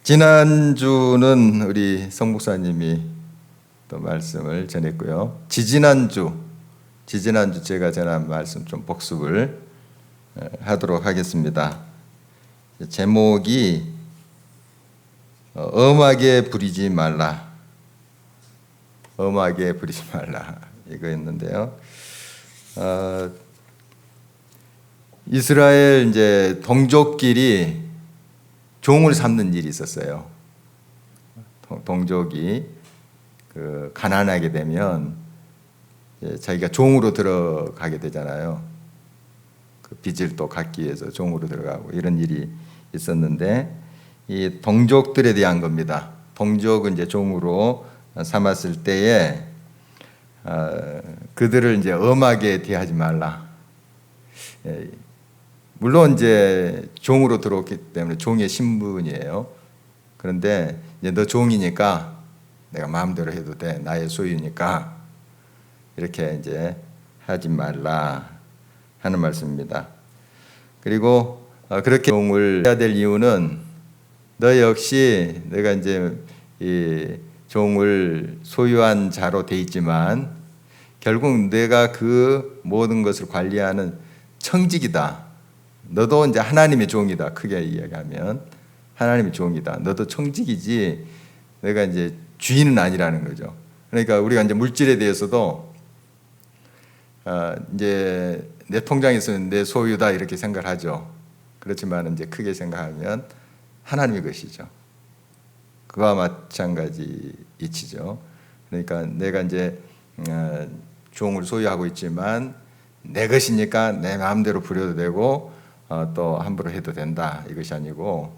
지난주는 우리 성 목사님이 또 말씀을 전했고요. 지지난주 제가 전한 말씀 좀 복습을 하도록 하겠습니다. 제목이 엄하게 부리지 말라. 엄하게 부리지 말라 이거였는데요. 이스라엘 이제 동족끼리 종을 삼는 일이 있었어요. 동족이 가난하게 되면 자기가 종으로 들어가게 되잖아요. 그 빚을 또 갚기 위해서 종으로 들어가고 이런 일이 있었는데 이 동족들에 대한 겁니다. 동족은 이제 종으로 삼았을 때에 그들을 이제 엄하게 대하지 말라. 물론 이제 종으로 들어왔기 때문에 종의 신분이에요. 그런데 이제 너 종이니까 내가 마음대로 해도 돼. 나의 소유니까 이렇게 이제 하지 말라 하는 말씀입니다. 그리고 그렇게 종을 해야 될 이유는 너 역시 내가 이제 이 종을 소유한 자로 돼 있지만 결국 내가 그 모든 것을 관리하는 청직이다. 너도 이제 하나님의 종이다. 크게 이야기하면 하나님의 종이다. 너도 청직이지 내가 이제 주인은 아니라는 거죠. 그러니까 우리가 이제 물질에 대해서도 이제 내 통장에서는 내 소유다 이렇게 생각을 하죠. 그렇지만 이제 크게 생각하면 하나님의 것이죠. 그와 마찬가지 이치죠. 그러니까 내가 이제 종을 소유하고 있지만 내 것이니까 내 마음대로 부려도 되고 또 함부로 해도 된다 이것이 아니고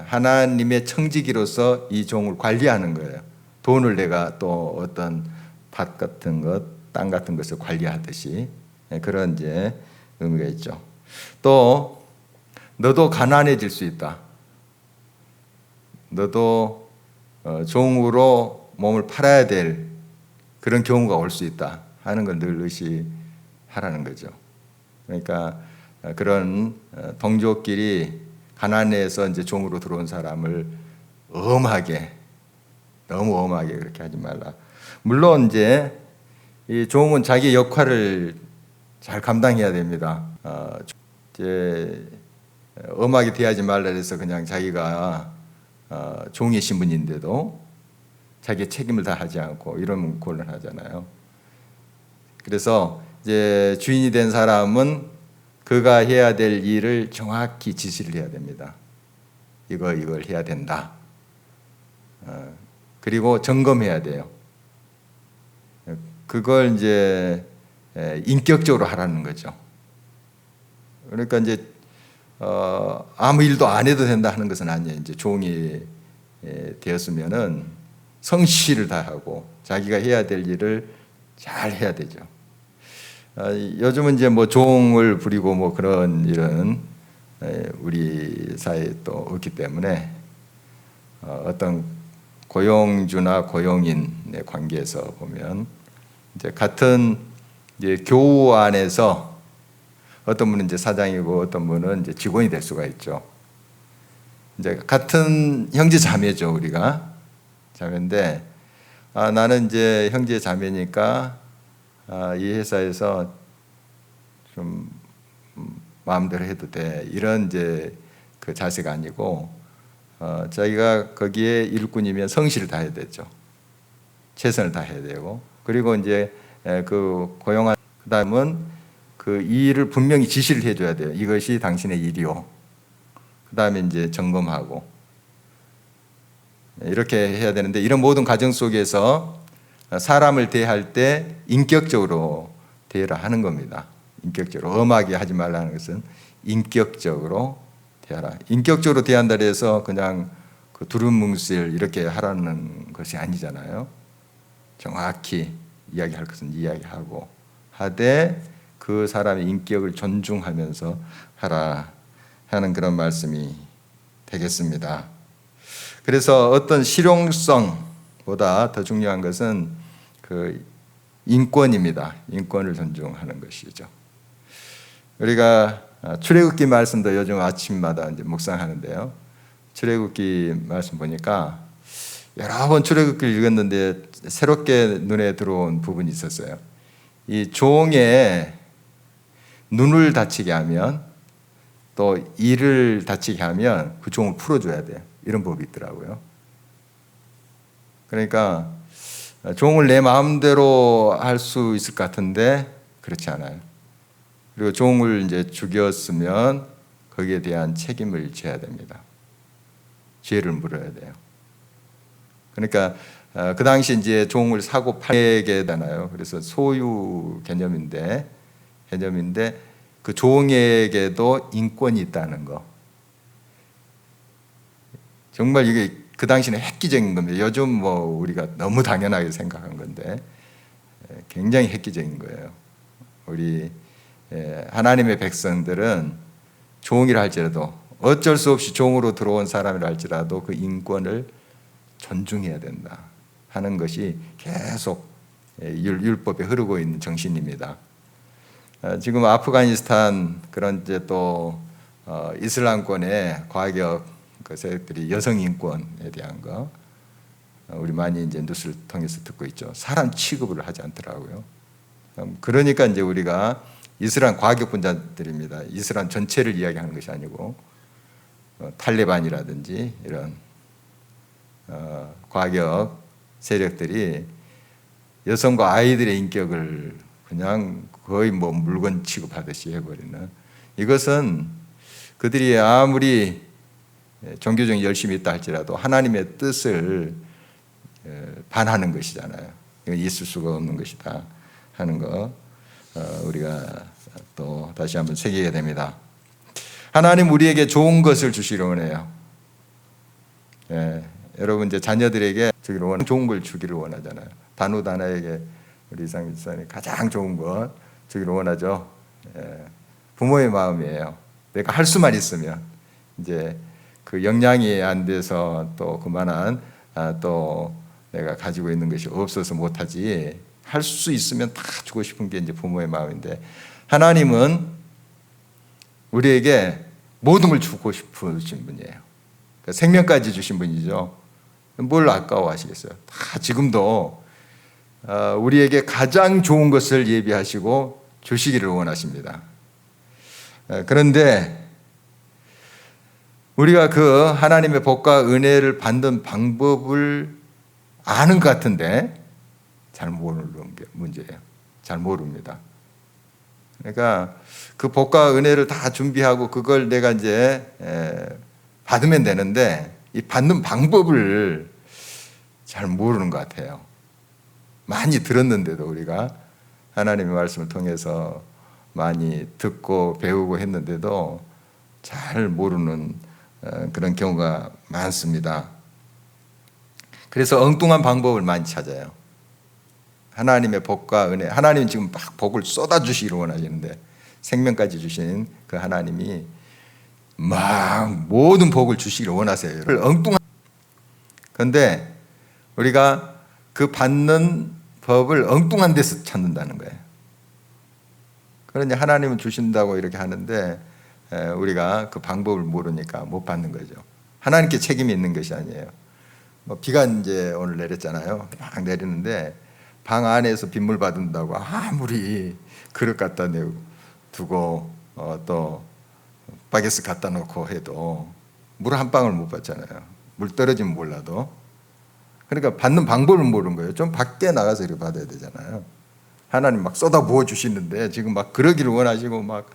하나님의 청지기로서 이 종을 관리하는 거예요. 돈을 내가 또 어떤 밭 같은 것, 땅 같은 것을 관리하듯이 그런 이제 의미가 있죠. 또 너도 가난해질 수 있다. 너도 종으로 몸을 팔아야 될 그런 경우가 올 수 있다 하는 걸 늘 의식하라는 거죠. 그러니까 그런 동족끼리 가난해서 이제 종으로 들어온 사람을 너무 엄하게 그렇게 하지 말라. 물론 이제 이 종은 자기 역할을 잘 감당해야 됩니다. 이제 엄하게 대하지 말라 해서 그냥 자기가 종의 신분인데도 자기의 책임을 다 하지 않고 이러면 곤란하잖아요. 그래서 이제 주인이 된 사람은 그가 해야 될 일을 정확히 지시를 해야 됩니다. 이걸 해야 된다. 그리고 점검해야 돼요. 그걸 이제 인격적으로 하라는 거죠. 그러니까 이제 아무 일도 안 해도 된다 하는 것은 아니에요. 이제 종이 되었으면은 성실을 다하고 자기가 해야 될 일을 잘 해야 되죠. 요즘은 이제 뭐 종을 부리고 뭐 그런 일은 우리 사회에 또 없기 때문에 어떤 고용주나 고용인의 관계에서 보면 이제 같은 이제 교우 안에서 어떤 분은 이제 사장이고 어떤 분은 이제 직원이 될 수가 있죠. 이제 같은 형제 자매죠, 우리가 자매인데 나는 이제 형제 자매니까 이 회사에서 좀 마음대로 해도 돼 이런 이제 그 자세가 아니고 자기가 거기에 일꾼이면 성실을 다해야 되죠. 최선을 다해야 되고 그리고 이제 그 고용한 그다음은 그 일을 분명히 지시를 해줘야 돼요. 이것이 당신의 일이요. 그다음에 이제 점검하고 이렇게 해야 되는데 이런 모든 과정 속에서 사람을 대할 때 인격적으로 대하라 하는 겁니다. 인격적으로 엄하게 하지 말라는 것은 인격적으로 대하라. 인격적으로 대한다 해서 그냥 그 두루뭉실 이렇게 하라는 것이 아니잖아요. 정확히 이야기할 것은 이야기하고 하되 그 사람의 인격을 존중하면서 하라 하는 그런 말씀이 되겠습니다. 그래서 어떤 실용성보다 더 중요한 것은 그 인권입니다. 인권을 존중하는 것이죠. 우리가 출애굽기 말씀도 요즘 아침마다 이제 묵상하는데요. 출애굽기 말씀 보니까 여러 번 출애굽기를 읽었는데 새롭게 눈에 들어온 부분이 있었어요. 이 종의 눈을 다치게 하면, 또 이를 다치게 하면 그 종을 풀어줘야 돼요. 이런 법이 있더라고요. 그러니까 종을 내 마음대로 할 수 있을 것 같은데 그렇지 않아요. 그리고 종을 이제 죽였으면 거기에 대한 책임을 져야 됩니다. 죄를 물어야 돼요. 그러니까 그 당시 이제 종을 사고 팔게 되나요? 그래서 소유 개념인데 그 종에게도 인권이 있다는 거. 정말 이게 그 당시는 획기적인 겁니다. 요즘 뭐 우리가 너무 당연하게 생각한 건데 굉장히 획기적인 거예요. 우리 하나님의 백성들은 종이라 할지라도, 어쩔 수 없이 종으로 들어온 사람이라 할지라도 그 인권을 존중해야 된다 하는 것이 계속 율법에 흐르고 있는 정신입니다. 지금 아프가니스탄 그런 이제 또 이슬람권의 과격 그 세력들이 여성 인권에 대한 거 우리 많이 이제 뉴스를 통해서 듣고 있죠. 사람 취급을 하지 않더라고요. 그러니까 이제 우리가 이슬람 과격분자들입니다. 이슬람 전체를 이야기하는 것이 아니고 탈레반이라든지 이런 과격 세력들이 여성과 아이들의 인격을 그냥 거의 뭐 물건 취급하듯이 해버리는, 이것은 그들이 아무리 종교적인 열심이 있다 할지라도 하나님의 뜻을 반하는 것이잖아요. 이건 있을 수가 없는 것이다 하는 거 우리가 또 다시 한번 새기게 됩니다. 하나님 우리에게 좋은 것을 주시기를 원해요. 여러분 이제 자녀들에게 주기를 원하는 좋은 걸 주기를 원하잖아요. 단우다나에게 우리 이상민 집사님 가장 좋은 것 주기를 원하죠. 부모의 마음이에요. 내가 할 수만 있으면, 이제 그 역량이 안 돼서 또 그만한 또 내가 가지고 있는 것이 없어서 못하지, 할 수 있으면 다 주고 싶은 게 이제 부모의 마음인데, 하나님은 우리에게 모든 걸 주고 싶으신 분이에요. 그러니까 생명까지 주신 분이죠. 뭘 아까워하시겠어요? 다 지금도 우리에게 가장 좋은 것을 예비하시고 주시기를 원하십니다. 그런데 우리가 그 하나님의 복과 은혜를 받는 방법을 아는 것 같은데 잘 모르는 게 문제예요. 잘 모릅니다. 그러니까 그 복과 은혜를 다 준비하고 그걸 내가 이제 받으면 되는데 이 받는 방법을 잘 모르는 것 같아요. 많이 들었는데도, 우리가 하나님의 말씀을 통해서 많이 듣고 배우고 했는데도 잘 모르는 그런 경우가 많습니다. 그래서 엉뚱한 방법을 많이 찾아요. 하나님의 복과 은혜, 하나님은 지금 막 복을 쏟아주시기를 원하시는데, 생명까지 주신 그 하나님이 막 모든 복을 주시기를 원하세요. 엉뚱한. 그런데 우리가 그 받는 법을 엉뚱한 데서 찾는다는 거예요. 그러니 하나님은 주신다고 이렇게 하는데 우리가 그 방법을 모르니까 못 받는 거죠. 하나님께 책임이 있는 것이 아니에요. 뭐 비가 이제 오늘 내렸잖아요. 막 내리는데 방 안에서 빗물 받는다고 아무리 그릇 갖다 두고 또 바게스 갖다 놓고 해도 물 한 방울 못 받잖아요. 물 떨어지면 몰라도. 그러니까 받는 방법을 모르는 거예요. 좀 밖에 나가서 이렇게 받아야 되잖아요. 하나님 막 쏟아 부어 주시는데 지금 막 그러기를 원하시고 막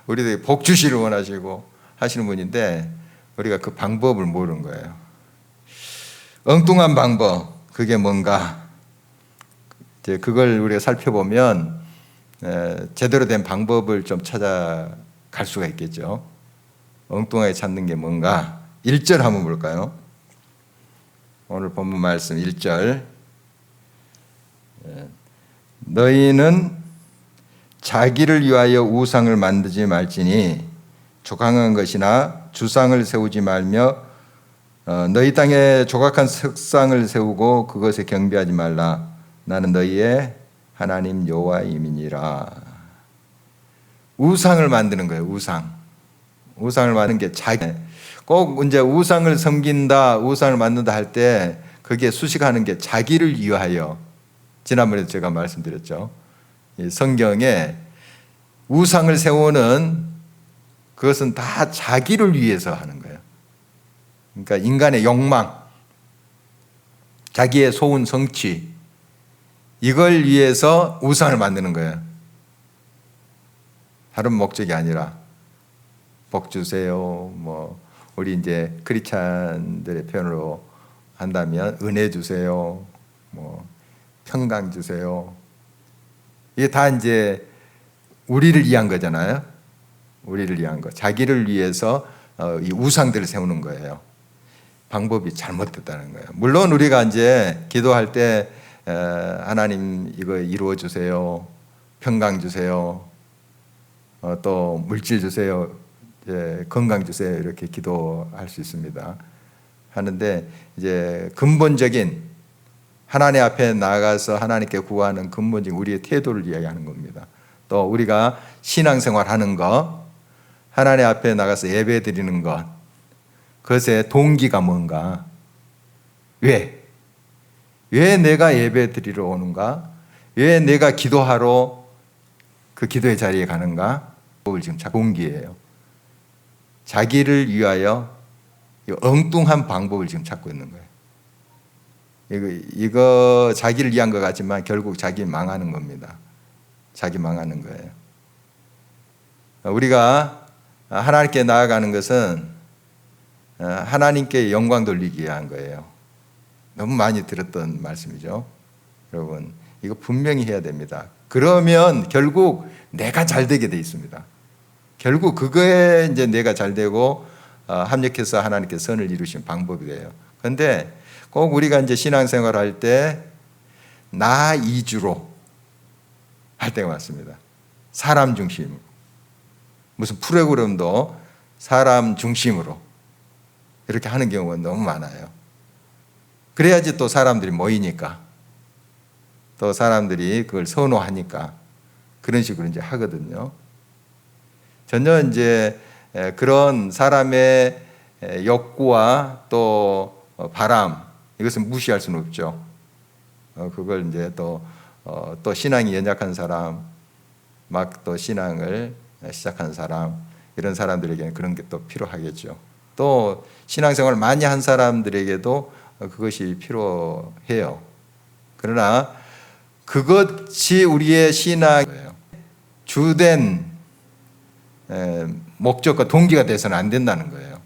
우리들이 복 주시를 원하시고 하시는 분인데 우리가 그 방법을 모르는 거예요. 엉뚱한 방법, 그게 뭔가? 이제 그걸 우리가 살펴보면 제대로 된 방법을 좀 찾아갈 수가 있겠죠. 엉뚱하게 찾는 게 뭔가? 1절 한번 볼까요? 오늘 본문 말씀 1절. 너희는 자기를 위하여 우상을 만들지 말지니 조각한 것이나 주상을 세우지 말며 너희 땅에 조각한 석상을 세우고 그것에 경배하지 말라. 나는 너희의 하나님 여호와임이니라. 우상을 만드는 거예요. 우상을 만드는 게 자기 꼭 이제 우상을 섬긴다, 우상을 만든다 할 때 그게 수식하는 게 자기를 위하여. 지난번에도 제가 말씀드렸죠. 이 성경에 우상을 세우는 그것은 다 자기를 위해서 하는 거예요. 그러니까 인간의 욕망, 자기의 소원 성취, 이걸 위해서 우상을 만드는 거예요. 다른 목적이 아니라 복 주세요. 뭐 우리 이제 크리스찬들의 표현으로 한다면 은혜 주세요. 뭐 평강 주세요. 이게 다 이제 우리를 위한 거잖아요. 우리를 위한 거. 자기를 위해서 이 우상들을 세우는 거예요. 방법이 잘못됐다는 거예요. 물론 우리가 이제 기도할 때 하나님 이거 이루어 주세요. 평강 주세요. 또 물질 주세요. 건강 주세요. 이렇게 기도할 수 있습니다. 하는데 이제 근본적인 하나님 앞에 나가서 하나님께 구하는 근본적인 우리의 태도를 이야기하는 겁니다. 또 우리가 신앙생활 하는 것, 하나님 앞에 나가서 예배 드리는 것, 그것의 동기가 뭔가? 왜 내가 예배 드리러 오는가? 왜 내가 기도하러 그 기도의 자리에 가는가? 그걸 지금 동기예요. 자기를 위하여 엉뚱한 방법을 지금 찾고 있는 거예요. 이거 자기를 위한 것 같지만 결국 자기 망하는 겁니다. 자기 망하는 거예요. 우리가 하나님께 나아가는 것은 하나님께 영광 돌리기 위한 거예요. 너무 많이 들었던 말씀이죠. 여러분, 이거 분명히 해야 됩니다. 그러면 결국 내가 잘 되게 돼 있습니다. 결국 그거에 이제 내가 잘 되고 합력해서 하나님께 선을 이루신 방법이 돼요. 그런데 꼭 우리가 이제 신앙생활 할 때 나 이주로 할 때가 많습니다. 사람 중심으로. 무슨 프로그램도 사람 중심으로 이렇게 하는 경우가 너무 많아요. 그래야지 또 사람들이 모이니까, 또 사람들이 그걸 선호하니까 그런 식으로 이제 하거든요. 전혀 이제 그런 사람의 욕구와 또 바람, 이것은 무시할 수는 없죠. 그걸 이제 또 신앙이 연약한 사람, 막 또 신앙을 시작한 사람, 이런 사람들에게는 그런 게 또 필요하겠죠. 또 신앙생활을 많이 한 사람들에게도 그것이 필요해요. 그러나 그것이 우리의 신앙이에요. 주된 목적과 동기가 돼서는 안 된다는 거예요.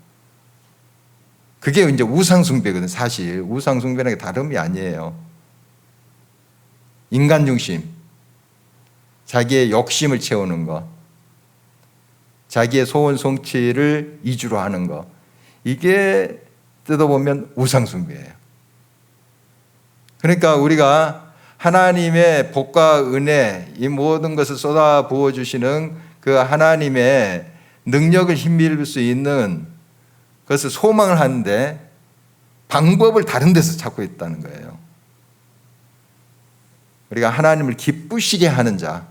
그게 이제 우상숭배거든요. 사실 우상숭배는 다름이 아니에요. 인간 중심, 자기의 욕심을 채우는 것, 자기의 소원 성취를 이주로 하는 것, 이게 뜯어보면 우상숭배예요. 그러니까 우리가 하나님의 복과 은혜, 이 모든 것을 쏟아 부어주시는 그 하나님의 능력을 힘입을 수 있는 그것을 소망을 하는데 방법을 다른 데서 찾고 있다는 거예요. 우리가 하나님을 기쁘시게 하는 자,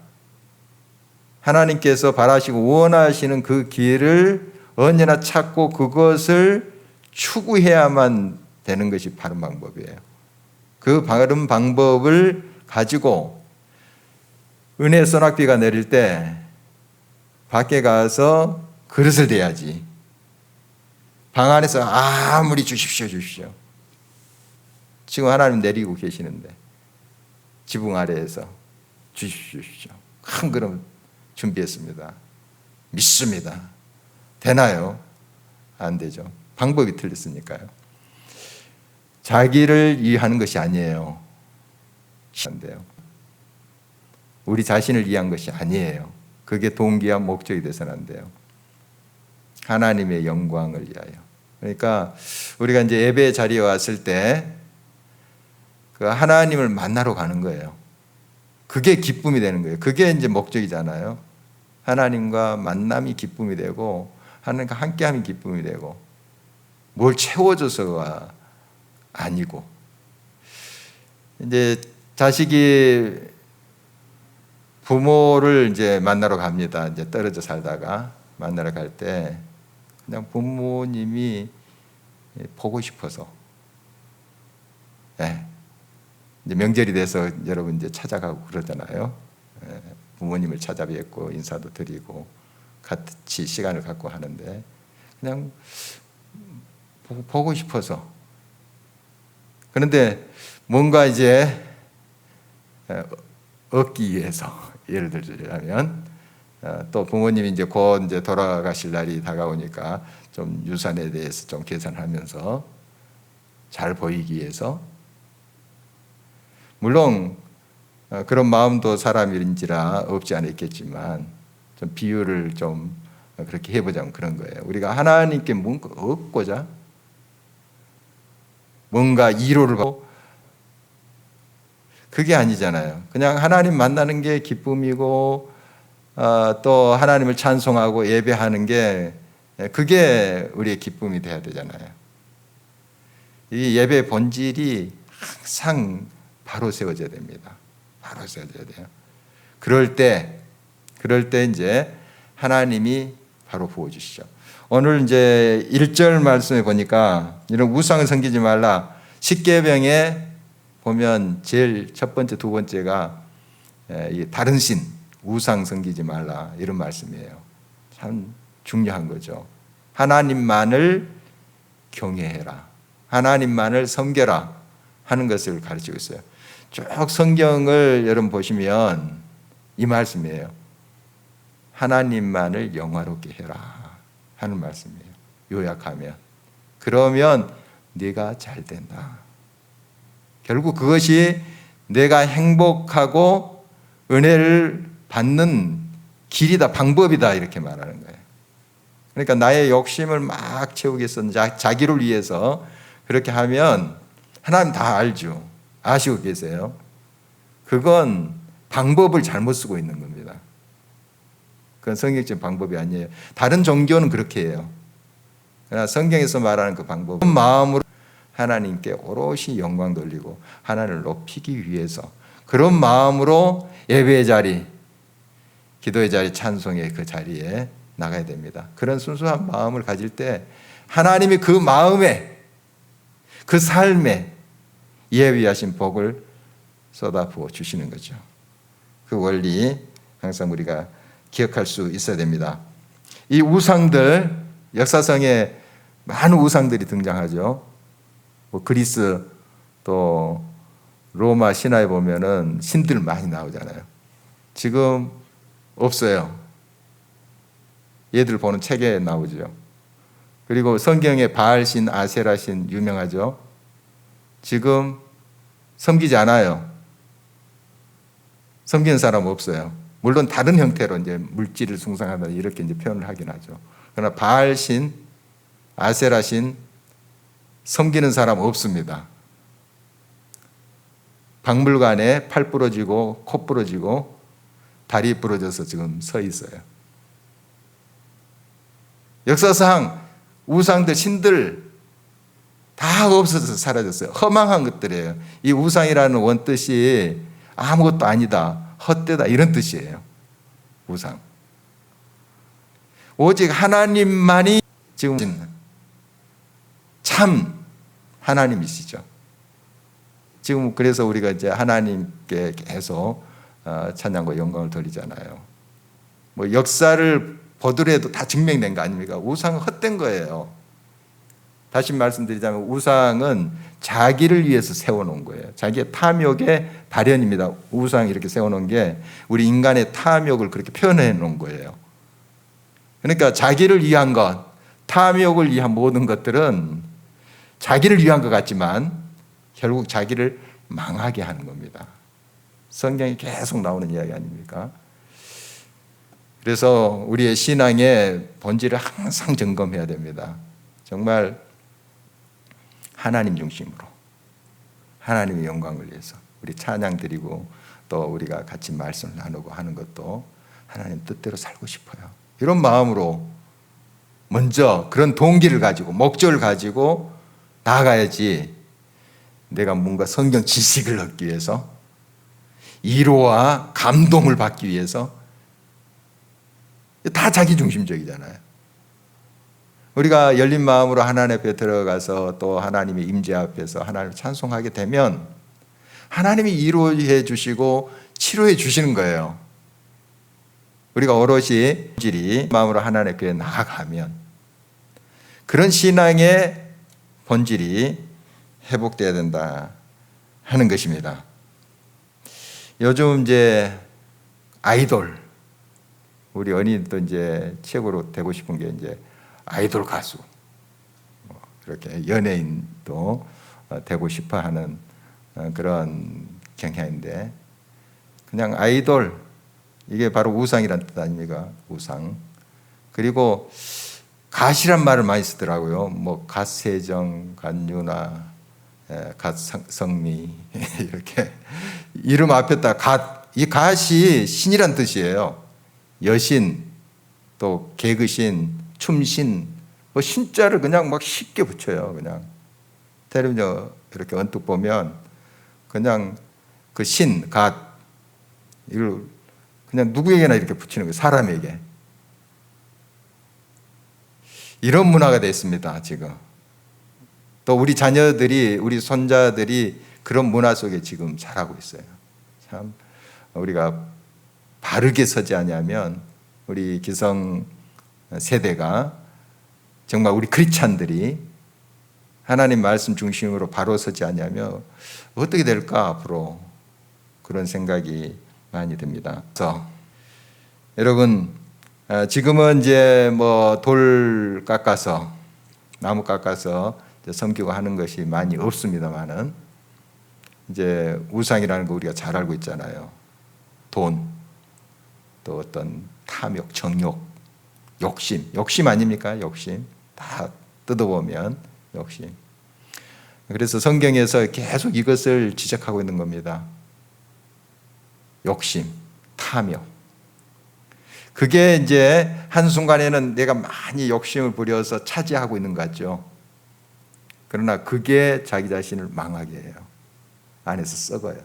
하나님께서 바라시고 원하시는 그 길을 언제나 찾고 그것을 추구해야만 되는 것이 바른 방법이에요. 그 바른 방법을 가지고 은혜 소낙비가 내릴 때 밖에 가서 그릇을 대야지. 방 안에서 아무리 주십시오. 지금 하나님 내리고 계시는데 지붕 아래에서 주십시오. 큰 그릇 준비했습니다. 믿습니다. 되나요? 안 되죠. 방법이 틀렸으니까요. 자기를 위하는 것이 아니에요. 안 돼요. 우리 자신을 위한 것이 아니에요. 그게 동기와 목적이 돼서는 안 돼요. 하나님의 영광을 위하여. 그러니까 우리가 이제 예배 자리에 왔을 때 그 하나님을 만나러 가는 거예요. 그게 기쁨이 되는 거예요. 그게 이제 목적이잖아요. 하나님과 만남이 기쁨이 되고 하나님과 함께함이 기쁨이 되고 뭘 채워줘서가 아니고 이제 자식이 부모를 이제 만나러 갑니다. 이제 떨어져 살다가 만나러 갈 때 그냥 부모님이 보고 싶어서. 예. 이제 명절이 돼서 여러분 이제 찾아가고 그러잖아요. 예. 부모님을 찾아뵙고 인사도 드리고 같이 시간을 갖고 하는데 그냥 보고 싶어서. 그런데 뭔가 이제 얻기 위해서, 예를 들자면 또 부모님이 이제 곧 이제 돌아가실 날이 다가오니까 좀 유산에 대해서 좀 계산하면서 잘 보이기 위해서, 물론 그런 마음도 사람인지라 없지 않아 있겠지만 좀 비유를 좀 그렇게 해보자면 그런 거예요. 우리가 하나님께 뭔가 얻고자 뭔가 이로를 받고, 그게 아니잖아요. 그냥 하나님 만나는 게 기쁨이고 또 하나님을 찬송하고 예배하는 게, 그게 우리의 기쁨이 돼야 되잖아요. 이 예배 본질이 항상 바로 세워져야 됩니다. 바로 세워져야 돼요. 그럴 때 이제 하나님이 바로 부어주시죠. 오늘 이제 1절 말씀에 보니까 이런 우상을 섬기지 말라. 십계명에 보면 제일 첫 번째, 두 번째가 다른 신, 우상 섬기지 말라, 이런 말씀이에요. 참 중요한 거죠. 하나님만을 경외해라, 하나님만을 섬겨라 하는 것을 가르치고 있어요. 쭉 성경을 여러분 보시면 이 말씀이에요. 하나님만을 영화롭게 해라 하는 말씀이에요. 요약하면. 그러면 네가 잘 된다. 결국 그것이 내가 행복하고 은혜를 받는 길이다, 방법이다, 이렇게 말하는 거예요. 그러니까 나의 욕심을 막 채우기 위해서, 자기를 위해서 그렇게 하면 하나님 다 알죠. 아시고 계세요. 그건 방법을 잘못 쓰고 있는 겁니다. 그건 성경적인 방법이 아니에요. 다른 종교는 그렇게 해요. 그러나 성경에서 말하는 그 방법은 마음으로 하나님께 오롯이 영광 돌리고 하나님을 높이기 위해서, 그런 마음으로 예배의 자리, 기도의 자리, 찬송의 그 자리에 나가야 됩니다. 그런 순수한 마음을 가질 때 하나님이 그 마음에, 그 삶에 예비하신 복을 쏟아부어 주시는 거죠. 그 원리 항상 우리가 기억할 수 있어야 됩니다. 이 우상들, 역사상에 많은 우상들이 등장하죠. 그리스 또 로마 신화에 보면은 신들 많이 나오잖아요. 지금 없어요. 얘들 보는 책에 나오죠. 그리고 성경에 바알신, 아세라신 유명하죠. 지금 섬기지 않아요. 섬기는 사람 없어요. 물론 다른 형태로 이제 물질을 숭상하다 이렇게 이제 표현을 하긴 하죠. 그러나 바알신, 아세라신 섬기는 사람 없습니다. 박물관에 팔 부러지고 코 부러지고 다리 부러져서 지금 서 있어요. 역사상 우상들, 신들 다 없어져서 사라졌어요. 허망한 것들이에요. 이 우상이라는 원뜻이 아무것도 아니다, 헛되다, 이런 뜻이에요. 우상. 오직 하나님만이 지금 참 하나님이시죠. 지금 그래서 우리가 이제 하나님께 계속 찬양과 영광을 돌리잖아요. 뭐 역사를 보더라도 다 증명된 거 아닙니까? 우상은 헛된 거예요. 다시 말씀드리자면 우상은 자기를 위해서 세워놓은 거예요. 자기의 탐욕의 발현입니다. 우상 이렇게 세워놓은 게 우리 인간의 탐욕을 그렇게 표현해 놓은 거예요. 그러니까 자기를 위한 것, 탐욕을 위한 모든 것들은 자기를 위한 것 같지만 결국 자기를 망하게 하는 겁니다. 성경에 계속 나오는 이야기 아닙니까? 그래서 우리의 신앙의 본질을 항상 점검해야 됩니다. 정말 하나님 중심으로, 하나님의 영광을 위해서 우리 찬양 드리고 또 우리가 같이 말씀을 나누고 하는 것도 하나님 뜻대로 살고 싶어요. 이런 마음으로 먼저 그런 동기를 가지고 목적을 가지고 나아가야지, 내가 뭔가 성경 지식을 얻기 위해서, 위로와 감동을 받기 위해서, 다 자기중심적이잖아요. 우리가 열린 마음으로 하나님 앞에 들어가서 또 하나님의 임재 앞에서 하나님을 찬송하게 되면 하나님이 이루어해 주시고 치료해 주시는 거예요. 우리가 오롯이 본질이 마음으로 하나님 앞에 나아가면 그런 신앙의 본질이 회복돼야 된다 하는 것입니다. 요즘 이제 아이돌, 우리 어린이도 이제 최고로 되고 싶은 게 이제 아이돌 가수, 그렇게 연예인도 되고 싶어 하는 그런 경향인데, 그냥 아이돌, 이게 바로 우상이란 뜻 아닙니까? 우상. 그리고 갓이란 말을 많이 쓰더라고요. 뭐 갓세정, 갓유나, 갓성미 이렇게 이름 앞에다 갓, 이 갓이 신이란 뜻이에요. 여신, 또 개그신, 춤신, 뭐 신자를 그냥 막 쉽게 붙여요. 그냥 텔레비전 이렇게 언뜻 보면 그냥 그 신, 갓, 이걸 그냥 누구에게나 이렇게 붙이는 거예요. 사람에게. 이런 문화가 됐습니다, 지금. 또 우리 자녀들이, 우리 손자들이 그런 문화 속에 지금 자라고 있어요. 참 우리가 바르게 서지 않으면 우리 기성 세대가, 정말 우리 크리스찬들이 하나님 말씀 중심으로 바로 서지 않으면 어떻게 될까 앞으로, 그런 생각이 많이 듭니다. 그래서 여러분, 지금은 이제 뭐 돌 깎아서, 나무 깎아서 섬기고 하는 것이 많이 없습니다만은, 이제 우상이라는 거 우리가 잘 알고 있잖아요. 돈, 또 어떤 탐욕, 정욕, 욕심 아닙니까? 욕심. 다 뜯어보면 욕심. 그래서 성경에서 계속 이것을 지적하고 있는 겁니다. 욕심, 탐욕. 그게 이제 한순간에는 내가 많이 욕심을 부려서 차지하고 있는 것 같죠. 그러나 그게 자기 자신을 망하게 해요. 안에서 썩어요.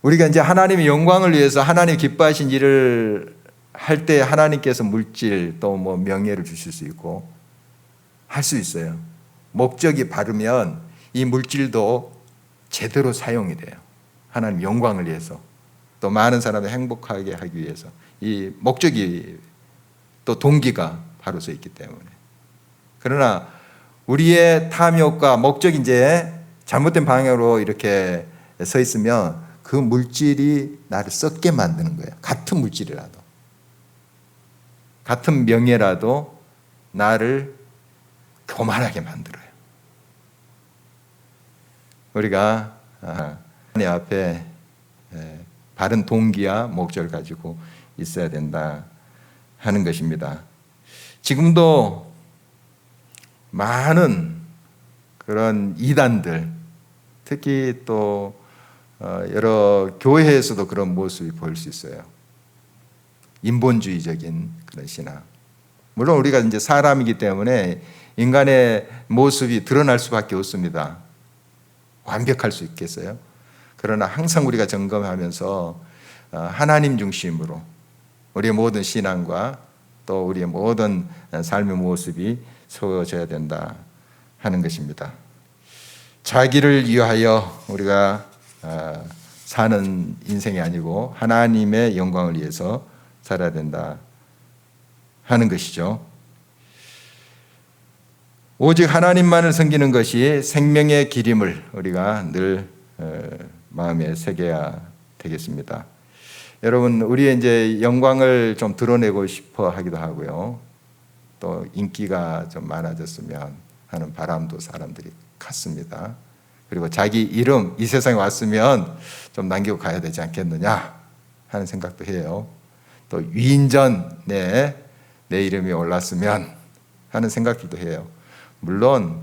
우리가 이제 하나님의 영광을 위해서 하나님 기뻐하신 일을 할 때 하나님께서 물질 또 뭐 명예를 주실 수 있고 할 수 있어요. 목적이 바르면 이 물질도 제대로 사용이 돼요. 하나님 영광을 위해서, 또 많은 사람을 행복하게 하기 위해서. 이 목적이 또 동기가 바로 서 있기 때문에. 그러나 우리의 탐욕과 목적이 이제 잘못된 방향으로 이렇게 서 있으면 그 물질이 나를 썩게 만드는 거예요. 같은 물질이라도, 같은 명예라도 나를 교만하게 만들어요. 우리가 하나님 앞에 바른 동기와 목적을 가지고 있어야 된다 하는 것입니다. 지금도 많은 그런 이단들, 특히 또 여러 교회에서도 그런 모습이 보일 수 있어요. 인본주의적인 그런 신앙. 물론 우리가 이제 사람이기 때문에 인간의 모습이 드러날 수밖에 없습니다. 완벽할 수 있겠어요? 그러나 항상 우리가 점검하면서 하나님 중심으로 우리의 모든 신앙과 또 우리의 모든 삶의 모습이 세워져야 된다 하는 것입니다. 자기를 위하여 우리가 사는 인생이 아니고 하나님의 영광을 위해서 살아야 된다 하는 것이죠. 오직 하나님만을 섬기는 것이 생명의 길임을 우리가 늘 마음에 새겨야 되겠습니다. 여러분, 우리의 이제 영광을 좀 드러내고 싶어 하기도 하고요. 또 인기가 좀 많아졌으면 하는 바람도 사람들이 갖습니다. 그리고 자기 이름 이 세상에 왔으면 좀 남기고 가야 되지 않겠느냐 하는 생각도 해요. 또 위인전에 내 이름이 올랐으면 하는 생각들도 해요. 물론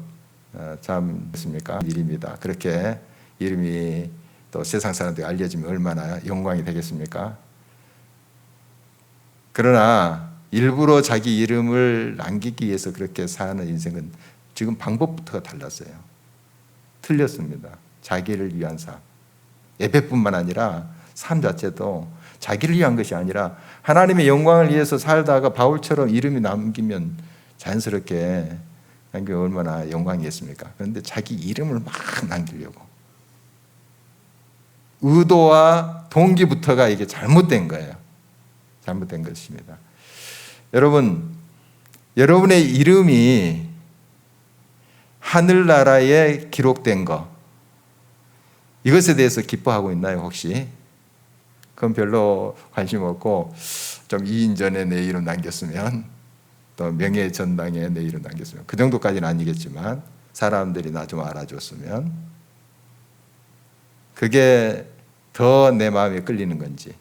참 그렇습니까? 일입니다. 그렇게 이름이 또 세상 사람들이 알려지면 얼마나 영광이 되겠습니까? 그러나 일부러 자기 이름을 남기기 위해서 그렇게 사는 인생은 지금 방법부터가 달랐어요. 틀렸습니다. 자기를 위한 삶. 예배뿐만 아니라 삶 자체도 자기를 위한 것이 아니라 하나님의 영광을 위해서 살다가 바울처럼 이름이 남기면 자연스럽게 그게 얼마나 영광이겠습니까? 그런데 자기 이름을 막 남기려고. 의도와 동기부터가 이게 잘못된 거예요. 잘못된 것입니다. 여러분, 여러분의 이름이 하늘나라에 기록된 것, 이것에 대해서 기뻐하고 있나요, 혹시? 그건 별로 관심 없고, 좀 이인전에 내 이름 남겼으면, 또 명예전당에 내 이름 남겼으면, 그 정도까지는 아니겠지만, 사람들이 나 좀 알아줬으면, 그게 더 내 마음에 끌리는 건지,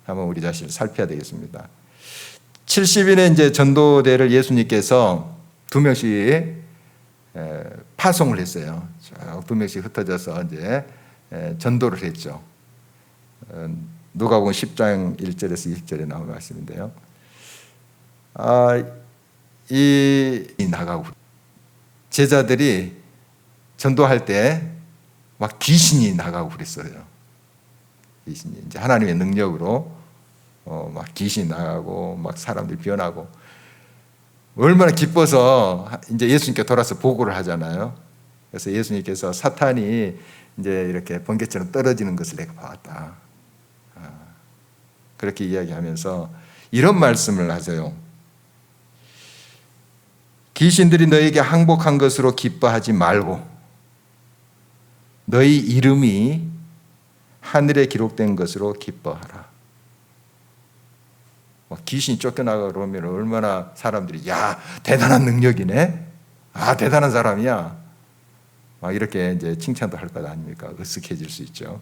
한번 우리 자신을 살펴야 되겠습니다. 70인의 이제 전도대를 예수님께서 2명씩 파송을 했어요. 2명씩 흩어져서 이제 전도를 했죠. 누가복음 10장 1절에서 20절에 나온 말씀인데요. 이 나가고 제자들이 전도할 때 막 귀신이 나가고 그랬어요. 귀신이 이제 하나님의 능력으로 막 귀신이 나가고 막 사람들이 변하고 얼마나 기뻐서 이제 예수님께 돌아서 보고를 하잖아요. 그래서 예수님께서 사탄이 이제 이렇게 번개처럼 떨어지는 것을 내가 봤다. 그렇게 이야기하면서 이런 말씀을 하세요. 귀신들이 너에게 항복한 것으로 기뻐하지 말고 너희 이름이 하늘에 기록된 것으로 기뻐하라. 귀신이 쫓겨나가 그러면 얼마나 사람들이 야 대단한 능력이네, 대단한 사람이야, 막 이렇게 이제 칭찬도 할 것 아닙니까? 으쓱해질 수 있죠.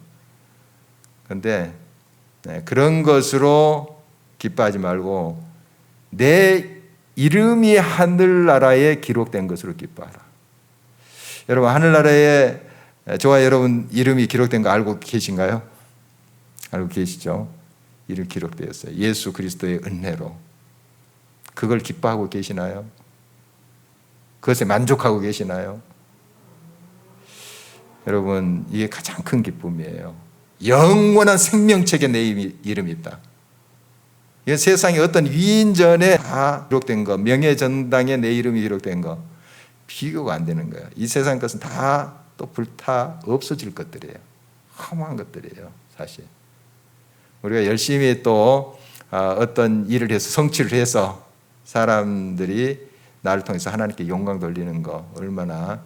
그런데 그런 것으로 기뻐하지 말고 내 이름이 하늘나라에 기록된 것으로 기뻐하라. 여러분, 하늘나라에 저와 여러분 이름이 기록된 거 알고 계신가요? 알고 계시죠? 이름 기록되었어요. 예수 그리스도의 은혜로. 그걸 기뻐하고 계시나요? 그것에 만족하고 계시나요? 여러분, 이게 가장 큰 기쁨이에요. 영원한 생명책에 내 이름이 있다. 이건 세상에 어떤 위인전에 다 기록된 거, 명예전당에 내 이름이 기록된 거 비교가 안 되는 거예요. 이 세상 것은 다 또 불타 없어질 것들이에요. 허무한 것들이에요, 사실. 우리가 열심히 또 어떤 일을 해서 성취를 해서 사람들이 나를 통해서 하나님께 영광 돌리는 거 얼마나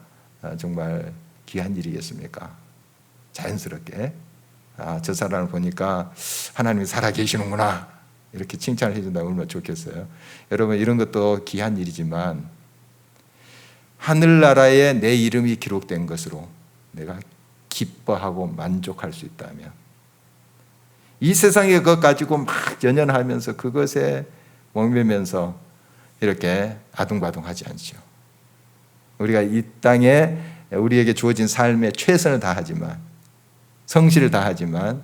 정말 귀한 일이겠습니까? 자연스럽게 저 사람을 보니까 하나님이 살아계시는구나 이렇게 칭찬을 해준다면 얼마나 좋겠어요. 여러분, 이런 것도 귀한 일이지만 하늘나라에 내 이름이 기록된 것으로 내가 기뻐하고 만족할 수 있다면 이 세상에 그것 가지고 막 연연하면서 그것에 목매면서 이렇게 아둥바둥하지 않죠. 우리가 이 땅에 우리에게 주어진 삶에 최선을 다하지만, 성실을 다하지만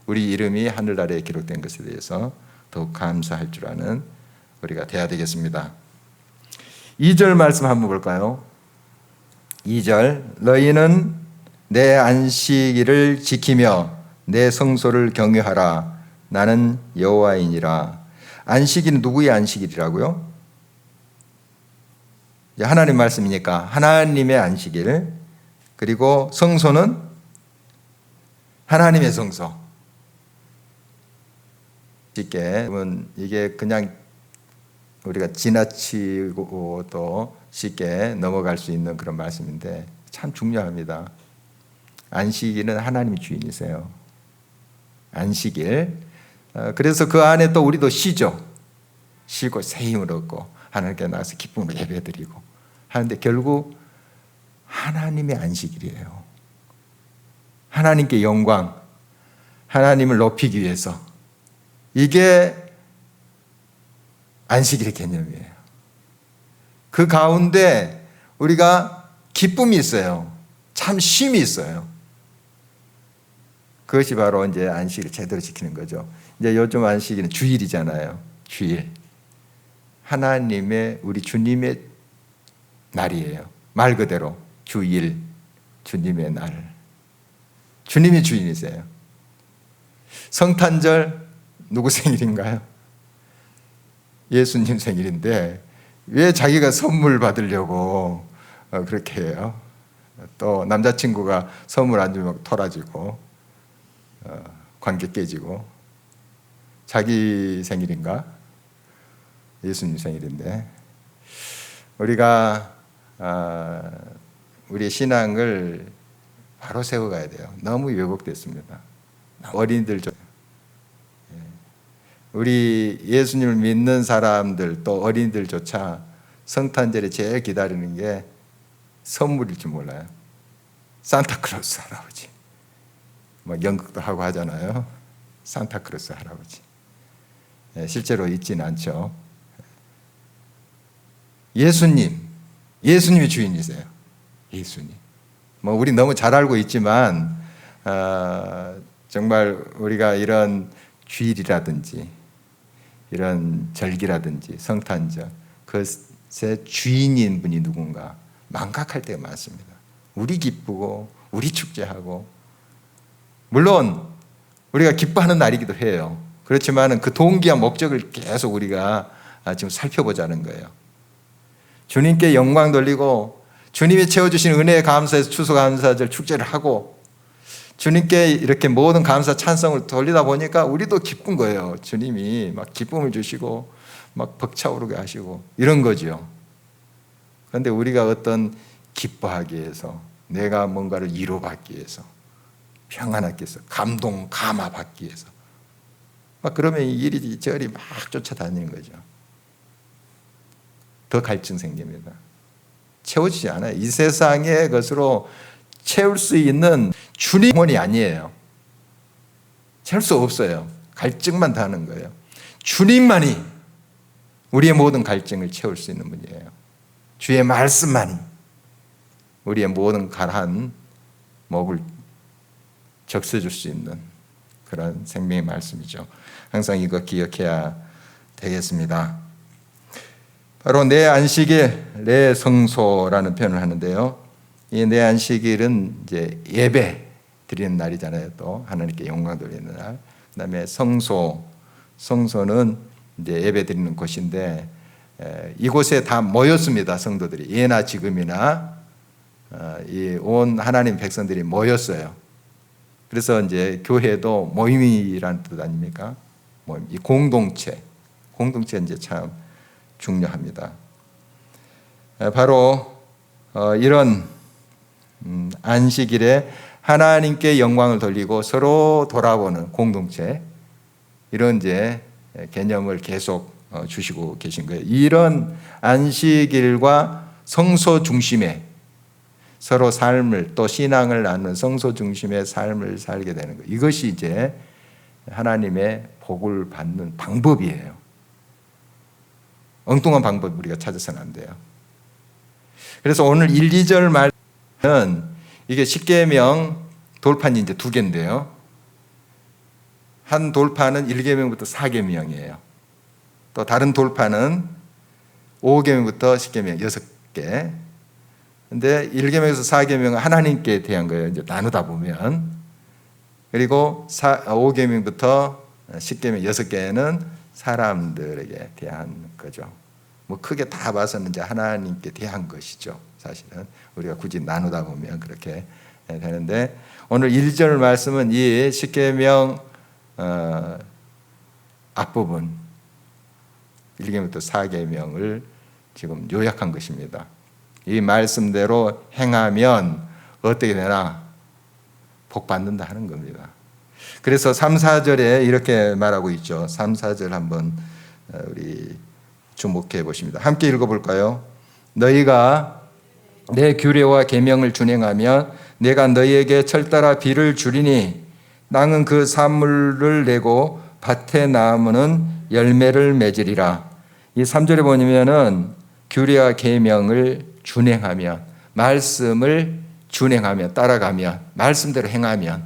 우리 이름이 하늘나라에 기록된 것에 대해서 더욱 감사할 줄 아는 우리가 돼야 되겠습니다. 2절 말씀 한번 볼까요? 2절, 너희는 내 안식일을 지키며 내 성소를 경외하라. 나는 여호와이니라. 안식일은 누구의 안식일이라고요? 하나님 말씀이니까 하나님의 안식일, 그리고 성소는 하나님의 성소. 쉽게 이게 그냥 우리가 지나치고 또 쉽게 넘어갈 수 있는 그런 말씀인데 참 중요합니다. 안식일은 하나님이 주인이세요. 안식일. 그래서 그 안에 또 우리도 쉬죠. 쉬고 새 힘을 얻고 하나님께 나가서 기쁨으로 예배드리고 하는데 결국 하나님의 안식일이에요. 하나님께 영광, 하나님을 높이기 위해서. 이게 안식일의 개념이에요. 그 가운데 우리가 기쁨이 있어요. 참 쉼이 있어요. 그것이 바로 이제 안식일을 제대로 지키는 거죠. 이제 요즘 안식일은 주일이잖아요. 주일. 하나님의, 우리 주님의 날이에요. 말 그대로 주일, 주님의 날. 주님이 주인이세요. 성탄절 누구 생일인가요? 예수님 생일인데 왜 자기가 선물 받으려고 그렇게 해요? 또 남자친구가 선물 안 주면 토라지고 관계 깨지고. 자기 생일인가? 예수님 생일인데 우리가 우리의 신앙을 바로 세워가야 돼요. 너무 왜곡됐습니다. 어린이들, 우리 예수님을 믿는 사람들 또 어린이들조차 성탄절에 제일 기다리는 게 선물일 줄 몰라요. 산타클로스 할아버지. 막 연극도 하고 하잖아요. 산타클로스 할아버지. 실제로 있지는 않죠. 예수님이 주인이세요. 예수님. 뭐 우리 너무 잘 알고 있지만 정말 우리가 이런 주일이라든지 이런 절기라든지 성탄절 그것의 주인인 분이 누군가 망각할 때가 많습니다. 우리 기쁘고 우리 축제하고 물론 우리가 기뻐하는 날이기도 해요. 그렇지만 그 동기와 목적을 계속 우리가 지금 살펴보자는 거예요. 주님께 영광 돌리고 주님이 채워주신 은혜에 감사해서 추수감사절 축제를 하고 주님께 이렇게 모든 감사 찬송을 돌리다 보니까 우리도 기쁜 거예요. 주님이 막 기쁨을 주시고 막 벅차오르게 하시고 이런 거죠. 그런데 우리가 어떤 기뻐하기 위해서 내가 뭔가를 이루어받기 위해서 평안하기 위해서 감동 감화받기 위해서 막 그러면 이리저리 막 쫓아다니는 거죠. 더 갈증 생깁니다. 채워지지 않아요. 이 세상의 것으로 채울 수 있는 주님이 아니에요. 채울 수 없어요. 갈증만 다는 거예요. 주님만이 우리의 모든 갈증을 채울 수 있는 분이에요. 주의 말씀만이 우리의 모든 가라한 목을 적셔줄 수 있는 그런 생명의 말씀이죠. 항상 이거 기억해야 되겠습니다. 바로 내 안식일, 내 성소라는 표현을 하는데요. 이 내 안식일은 이제 예배 드리는 날이잖아요. 또 하나님께 영광 돌리는 날. 그다음에 성소는 이제 예배 드리는 곳인데 이곳에 다 모였습니다. 성도들이 예나 지금이나 이 온 하나님 백성들이 모였어요. 그래서 이제 교회도 모임이라는 뜻 아닙니까? 모임, 이 공동체 이제 참 중요합니다. 바로 이런 안식일에 하나님께 영광을 돌리고 서로 돌아보는 공동체 이런 이제 개념을 계속 주시고 계신 거예요. 이런 안식일과 성소 중심의 서로 삶을 또 신앙을 나누는 성소 중심의 삶을 살게 되는 거예요. 이것이 이제 하나님의 복을 받는 방법이에요. 엉뚱한 방법 우리가 찾아서는 안 돼요. 그래서 오늘 1, 2절 말은 이게 십계명 돌판이 이제 두 개인데요. 한 돌판은 1계명부터 4계명이에요. 또 다른 돌판은 5계명부터 10계명 6개. 근데 1계명에서 4계명은 하나님께 대한 거예요. 이제 나누다 보면. 그리고 5계명부터 10계명 6개는 사람들에게 대한 거죠. 뭐 크게 다 봐서는 이제 하나님께 대한 것이죠. 사실은 우리가 굳이 나누다 보면 그렇게 되는데 오늘 1절 말씀은 이 십계명 앞부분 1계명부터 4계명을 지금 요약한 것입니다. 이 말씀대로 행하면 어떻게 되나? 복 받는다 하는 겁니다. 그래서 3, 4절에 이렇게 말하고 있죠. 3, 4절 한번 우리 주목해 보십니다. 함께 읽어볼까요? 너희가 내 규례와 계명을 준행하면 내가 너희에게 철따라 비를 주리니 땅은 그 산물을 내고 밭의 나무는 열매를 맺으리라. 이 3절에 보면은 규례와 계명을 준행하면 말씀을 준행하면 따라가면 말씀대로 행하면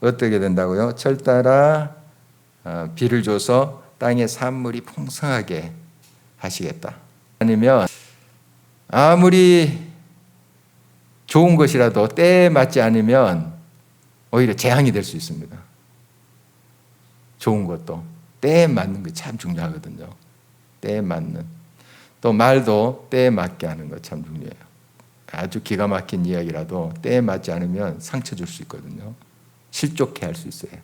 어떻게 된다고요? 철따라 비를 줘서 땅의 산물이 풍성하게 하시겠다. 아니면 아무리 좋은 것이라도 때에 맞지 않으면 오히려 재앙이 될 수 있습니다. 좋은 것도 때에 맞는 게 참 중요하거든요. 때에 맞는. 또 말도 때에 맞게 하는 거 참 중요해요. 아주 기가 막힌 이야기라도 때에 맞지 않으면 상처 줄 수 있거든요. 실족해 할 수 있어요.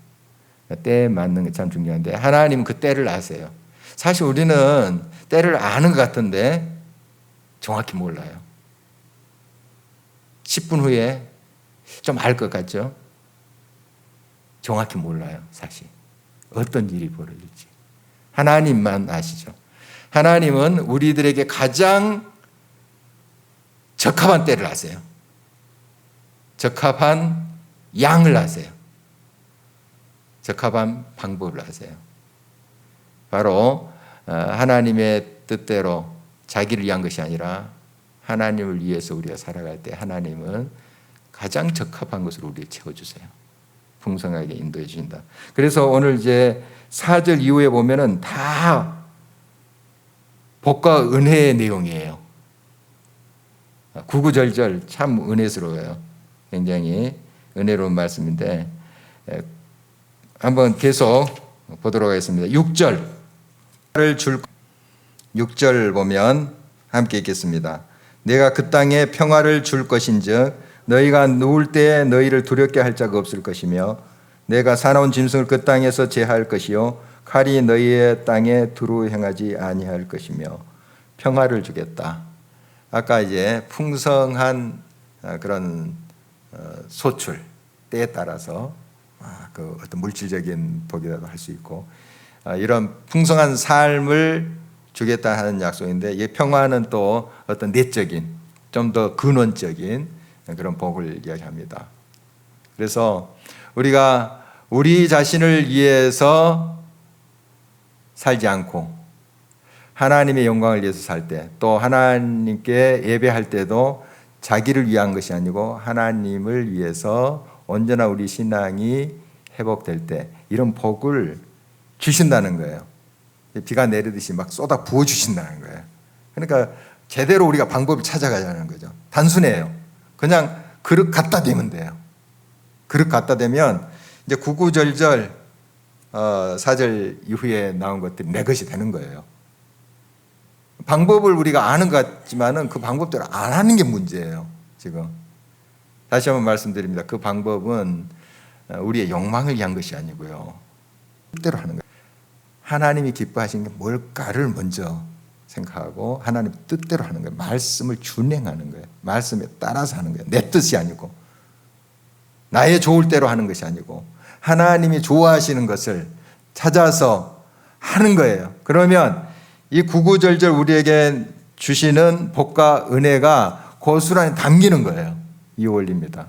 때에 맞는 게 참 중요한데 하나님은 그 때를 아세요. 사실 우리는 때를 아는 것 같은데 정확히 몰라요. 10분 후에 좀 알 것 같죠? 정확히 몰라요, 사실. 어떤 일이 벌어질지. 하나님만 아시죠. 하나님은 우리들에게 가장 적합한 때를 아세요. 적합한 양을 아세요. 적합한 방법을 아세요. 바로 하나님의 뜻대로 자기를 위한 것이 아니라 하나님을 위해서 우리가 살아갈 때 하나님은 가장 적합한 것으로 우리를 채워주세요. 풍성하게 인도해 주신다. 그래서 오늘 이제 4절 이후에 보면은 다 복과 은혜의 내용이에요. 구구절절 참 은혜스러워요. 굉장히 은혜로운 말씀인데 한번 계속 보도록 하겠습니다. 6절 보면 함께 읽겠습니다. 내가 그 땅에 평화를 줄 것인즉 너희가 누울 때에 너희를 두렵게 할 자가 없을 것이며 내가 사나운 짐승을 그 땅에서 제할 것이요 칼이 너희의 땅에 두루 행하지 아니할 것이며 평화를 주겠다. 아까 이제 풍성한 그런 소출 때에 따라서 그 어떤 물질적인 복이라도 할 수 있고 이런 풍성한 삶을 주겠다 하는 약속인데 이 평화는 또 어떤 내적인 좀 더 근원적인 그런 복을 이야기합니다. 그래서 우리가 우리 자신을 위해서 살지 않고 하나님의 영광을 위해서 살 때 또 하나님께 예배할 때도 자기를 위한 것이 아니고 하나님을 위해서 언제나 우리 신앙이 회복될 때 이런 복을 주신다는 거예요. 비가 내리듯이 막 쏟아 부어주신다는 거예요. 그러니까 제대로 우리가 방법을 찾아가자는 거죠. 단순해요. 그냥 그릇 갖다 대면 돼요. 그릇 갖다 대면 이제 구구절절 4절 이후에 나온 것들이 내 것이 되는 거예요. 방법을 우리가 아는 것 같지만은 그 방법대로 안 하는 게 문제예요. 지금 다시 한번 말씀드립니다. 그 방법은 우리의 욕망을 위한 것이 아니고요. 뜻대로 하는 거예요. 하나님이 기뻐하시는 게 뭘까를 먼저 생각하고 하나님 뜻대로 하는 거예요. 말씀을 준행하는 거예요. 말씀에 따라서 하는 거예요. 내 뜻이 아니고 나의 좋을 대로 하는 것이 아니고 하나님이 좋아하시는 것을 찾아서 하는 거예요. 그러면 이 구구절절 우리에게 주시는 복과 은혜가 고스란히 담기는 거예요. 이 원리입니다.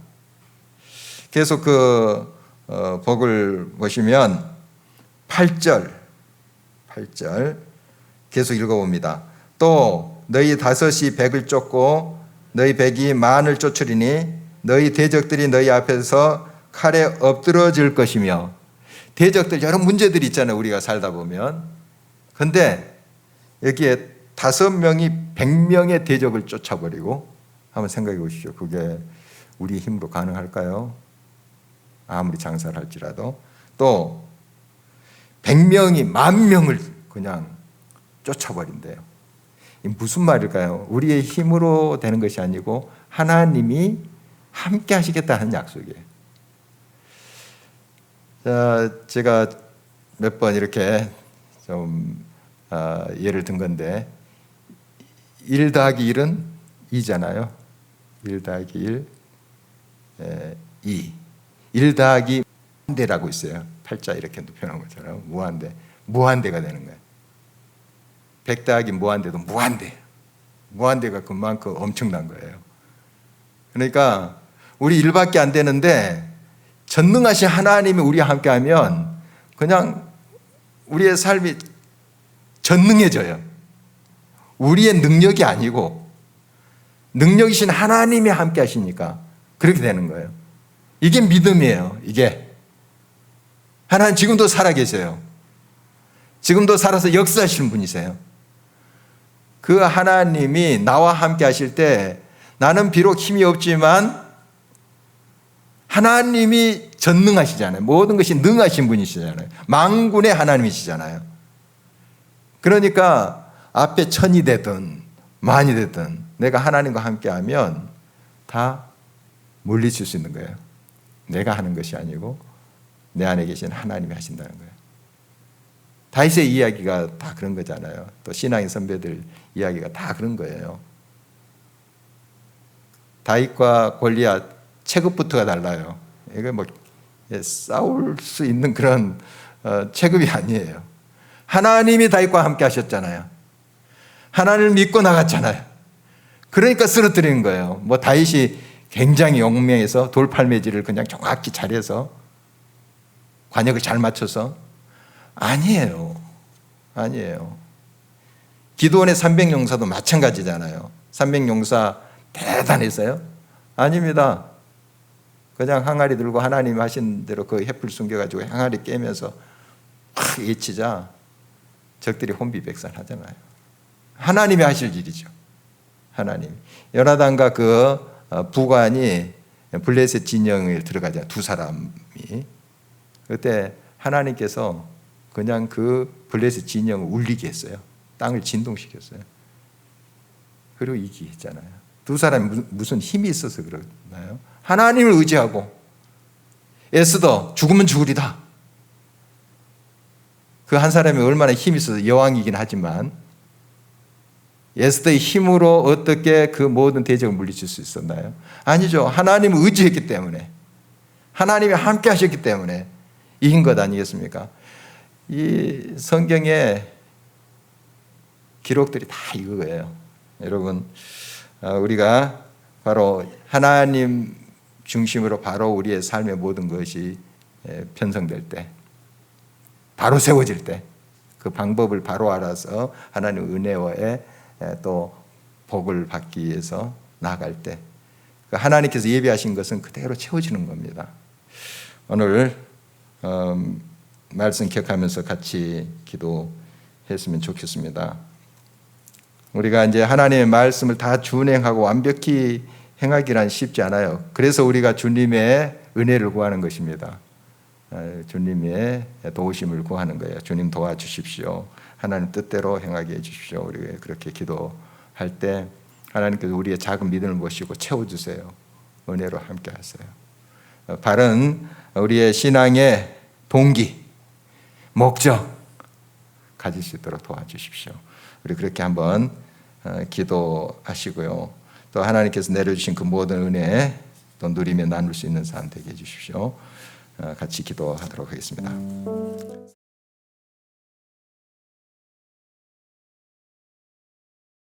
계속 그 복을 보시면 8절 계속 읽어봅니다. 또 너희 다섯이 백을 쫓고 너희 백이 만을 쫓으리니 너희 대적들이 너희 앞에서 칼에 엎드러질 것이며 대적들 여러 문제들이 있잖아요. 우리가 살다 보면. 근데 여기에 5명이 100명의 대적을 쫓아버리고 한번 생각해 보십시오. 그게 우리 힘으로 가능할까요? 아무리 장사를 할지라도. 또 100명이 10,000명을 그냥 쫓아버린대요. 이 무슨 말일까요? 우리의 힘으로 되는 것이 아니고 하나님이 함께 하시겠다는 약속이에요. 자, 제가 몇 번 이렇게 좀 예를 든 건데 1 더하기 1은 2잖아요. 1 더하기 1, 2. 1 더하기 무한대라고 있어요. 팔자 이렇게 표현한 것처럼 무한대. 무한대가 되는 거예요. 100 더하기 무한대도 무한대. 무한대가 그만큼 엄청난 거예요. 그러니까 우리 1밖에 안 되는데 전능하신 하나님이 우리와 함께하면 그냥 우리의 삶이 전능해져요. 우리의 능력이 아니고 능력이신 하나님이 함께 하시니까 그렇게 되는 거예요. 이게 믿음이에요. 이게 하나님 지금도 살아계세요. 지금도 살아서 역사하시는 분이세요. 그 하나님이 나와 함께 하실 때 나는 비록 힘이 없지만 하나님이 전능하시잖아요. 모든 것이 능하신 분이시잖아요. 만군의 하나님이시잖아요. 그러니까 앞에 천이 되든 만이 되든 내가 하나님과 함께하면 다 물리칠 수 있는 거예요. 내가 하는 것이 아니고 내 안에 계신 하나님이 하신다는 거예요. 다윗의 이야기가 다 그런 거잖아요. 또 신앙의 선배들 이야기가 다 그런 거예요. 다윗과 골리앗 체급부터가 달라요. 이거 뭐 싸울 수 있는 그런 체급이 아니에요. 하나님이 다윗과 함께 하셨잖아요. 하나님을 믿고 나갔잖아요. 그러니까 쓰러뜨리는 거예요. 뭐 다윗이 굉장히 용맹해서 돌팔매질을 그냥 정확히 잘해서 관역을 잘 맞춰서 아니에요. 아니에요. 기드온의 300용사도 마찬가지잖아요. 300용사 대단했어요? 아닙니다. 그냥 항아리 들고 하나님 하신 대로 그 횃불 숨겨가지고 항아리 깨면서 확 외치자 적들이 혼비백산하잖아요. 하나님이 하실 일이죠. 하나님. 요나단과 그 부관이 블레셋 진영을 들어가잖아요. 두 사람이. 그때 하나님께서 그냥 그 블레셋 진영을 울리게 했어요. 땅을 진동시켰어요. 그리고 이기게 했잖아요. 두 사람이 무슨 힘이 있어서 그러나요? 하나님을 의지하고 에스더 죽으면 죽으리다. 그 한 사람이 얼마나 힘이 있어서 여왕이긴 하지만 에스더의 힘으로 어떻게 그 모든 대적을 물리칠 수 있었나요? 아니죠. 하나님을 의지했기 때문에, 하나님이 함께 하셨기 때문에 이긴 것 아니겠습니까? 이 성경의 기록들이 다 이거예요. 여러분, 우리가 바로 하나님 중심으로 바로 우리의 삶의 모든 것이 편성될 때, 바로 세워질 때, 그 방법을 바로 알아서 하나님 은혜와의 또 복을 받기 위해서 나아갈 때 하나님께서 예비하신 것은 그대로 채워지는 겁니다. 오늘 말씀 기억하면서 같이 기도했으면 좋겠습니다. 우리가 이제 하나님의 말씀을 다 준행하고 완벽히 행하기란 쉽지 않아요. 그래서 우리가 주님의 은혜를 구하는 것입니다. 주님의 도우심을 구하는 거예요. 주님 도와주십시오. 하나님 뜻대로 행하게 해주십시오. 우리가 그렇게 기도할 때 하나님께서 우리의 작은 믿음을 모시고 채워주세요. 은혜로 함께 하세요. 바른 우리의 신앙의 동기, 목적 가질 수 있도록 도와주십시오. 우리 그렇게 한번 기도하시고요. 또 하나님께서 내려주신 그 모든 은혜 또 누리며 나눌 수 있는 삶 되게 해주십시오. 같이 기도하도록 하겠습니다.